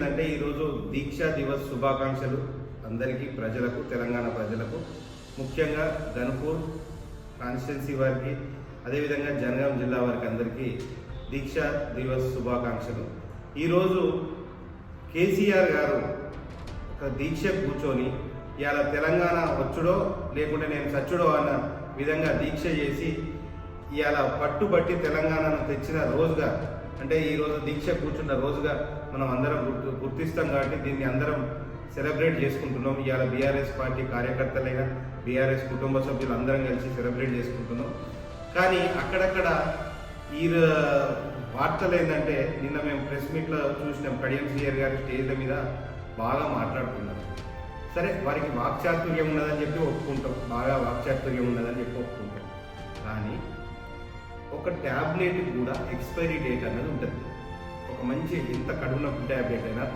ఏంటంటే ఈరోజు దీక్షా దివస్ శుభాకాంక్షలు అందరికీ ప్రజలకు, తెలంగాణ ప్రజలకు, ముఖ్యంగా గన్పూర్ కాన్స్టిట్యున్సీ వారికి, అదేవిధంగా జనగాం జిల్లా వారికి అందరికీ దీక్షా దివస్ శుభాకాంక్షలు. ఈరోజు కేసీఆర్ గారు ఒక దీక్ష కూర్చొని ఇవాళ తెలంగాణ వచ్చుడో లేకుంటే నేను చచ్చుడో అన్న విధంగా దీక్ష చేసి ఇవాళ పట్టుబట్టి తెలంగాణను తెచ్చిన రోజుగా, అంటే ఈరోజు దీక్ష కూర్చున్న రోజుగా మనం అందరం గుర్తిస్తాం కాబట్టి దీన్ని అందరం సెలబ్రేట్ చేసుకుంటున్నాం. ఇవాళ బీఆర్ఎస్ పార్టీ కార్యకర్తలైనా బీఆర్ఎస్ కుటుంబ సభ్యులు అందరం కలిసి సెలబ్రేట్ చేసుకుంటున్నాం. కానీ అక్కడక్కడ ఈ వార్తలు ఏంటంటే, నిన్న మేము ప్రెస్ మీట్లో చూసినాం, కడియం సీఆర్ గారి స్టేజ్ల మీద బాగా మాట్లాడుతున్నారు. సరే, వారికి వాక్చాతుర్యం ఉన్నదని చెప్పి ఒప్పుకుంటాం, బాగా వాక్చాతుర్యం ఉన్నదని చెప్పి ఒప్పుకుంటాం. కానీ ఒక ట్యాబ్లెట్ కూడా ఎక్స్పైరీ డేట్ అనేది ఉంటుంది. ఒక మంచి ఎంత కడుపు నొప్పి ట్యాబ్లెట్ అయినా